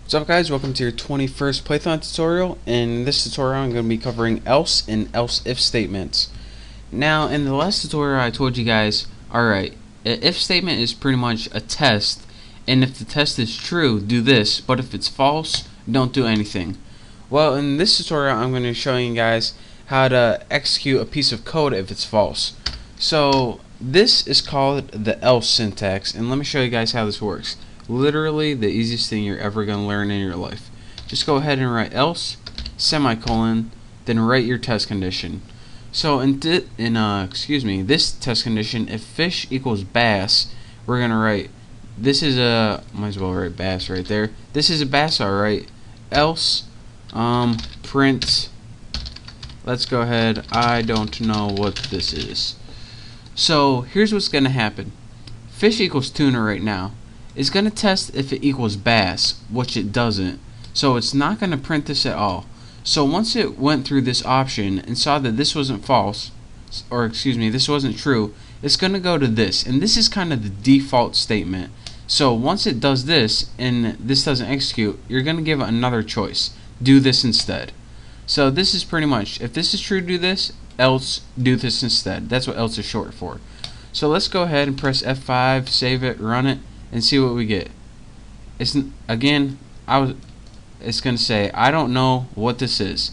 What's up guys, welcome to your 21st Python tutorial. In this tutorial I'm going to be covering else and else if statements. Now in the last tutorial I told you guys, alright, an if statement is pretty much a test, and if the test is true, do this, but if it's false, don't do anything. Well, in this tutorial I'm going to show you guys how to execute a piece of code if it's false. So this is called the else syntax, and let me show you guys how this works. Literally the easiest thing you're ever going to learn in your life. Just go ahead and write else, semicolon, then write your test condition. So in this test condition, if fish equals bass, we're going to write, this is a, might as well write bass right there. This is a bass, alright. Else, print, let's go ahead, I don't know what this is. So here's what's going to happen. Fish equals tuna right now. It's going to test if it equals bass, which it doesn't. So it's not going to print this at all. So once it went through this option and saw that this wasn't false, or this wasn't true, it's going to go to this. And this is kind of the default statement. So once it does this and this doesn't execute, you're going to give it another choice. Do this instead. So this is pretty much, if this is true, do this, else do this instead. That's what else is short for. So let's go ahead and press F5, save it, run it, and see what we get. It's going to say, I don't know what this is.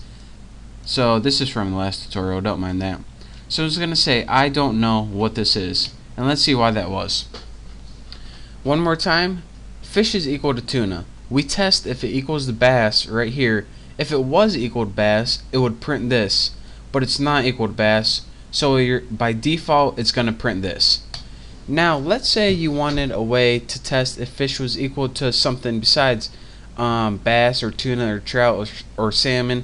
So this is from the last tutorial, don't mind that. So it's going to say, I don't know what this is. And let's see why that was. One more time, fish is equal to tuna. We test if it equals the bass right here. If it was equal to bass, it would print this. But it's not equal to bass, so by default it's going to print this. Now let's say you wanted a way to test if fish was equal to something besides bass or tuna or trout or salmon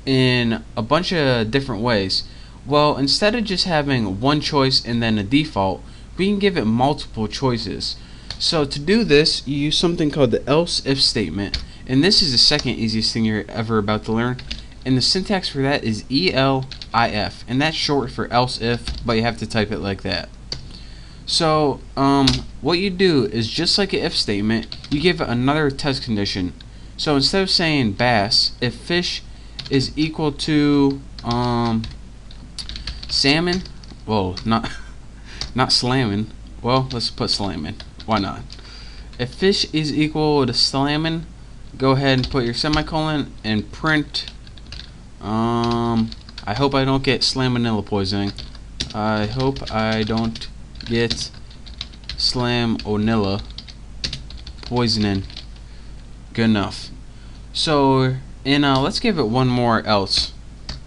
in a bunch of different ways. Well, instead of just having one choice and then a default, we can give it multiple choices. So to do this, you use something called the else if statement, and this is the second easiest thing you're ever about to learn. And the syntax for that is elif, and that's short for else if, but you have to type it like that. So what you do is, just like an if statement, you give it another test condition. So instead of saying bass, if fish is equal to salmon, well, not slamming, well, let's put slamming, why not? If fish is equal to slamming, go ahead and put your semicolon and print, I hope I don't get salmonella poisoning. I hope I don't get salmonella poisoning. Good enough. So let's give it one more else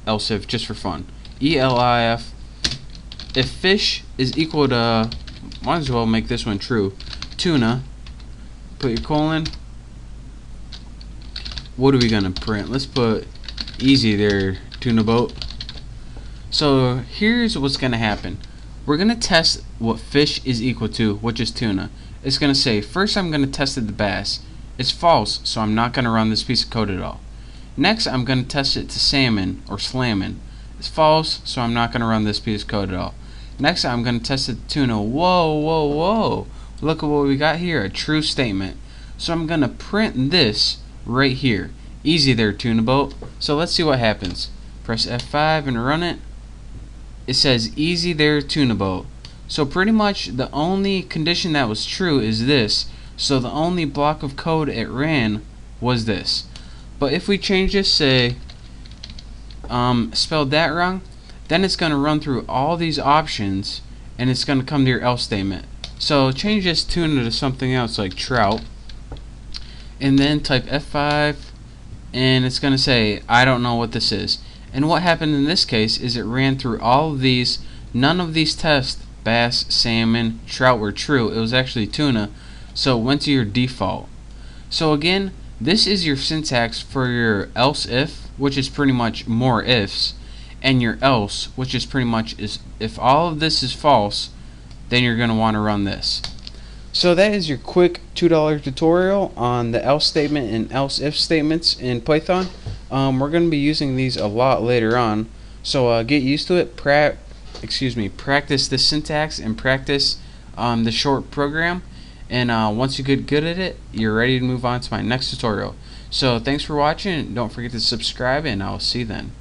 if, just for fun. elif, if fish is equal to, might as well make this one true, tuna, put your colon. What are we gonna print? Let's put easy there, tuna boat. So here's what's gonna happen. We're going to test what fish is equal to, which is tuna. It's going to say, first I'm going to test it the bass. It's false, so I'm not going to run this piece of code at all. Next, I'm going to test it to salmon or slammin'. It's false, so I'm not going to run this piece of code at all. Next, I'm going to test it to tuna. Whoa, whoa, whoa. Look at what we got here, a true statement. So I'm going to print this right here. Easy there, tuna boat. So let's see what happens. Press F5 and run it. It says easy there, tuna boat. So pretty much the only condition that was true is this. So the only block of code it ran was this. But if we change this, say spelled that wrong, then it's going to run through all these options and it's going to come to your else statement. So change this tuna to something else like trout, and then type F5 and it's going to say, I don't know what this is. And what happened in this case is it ran through all of these. None of these tests, bass, salmon, trout, were true. It was actually tuna. So it went to your default. So again, this is your syntax for your else if, which is pretty much more ifs, and your else, which is pretty much is if all of this is false, then you're going to want to run this. So that is your quick $2 tutorial on the else statement and else if statements in Python. We're going to be using these a lot later on, so get used to it. Practice the syntax and practice the short program, And once you get good at it, you're ready to move on to my next tutorial. So thanks for watching. Don't forget to subscribe, and I'll see you then.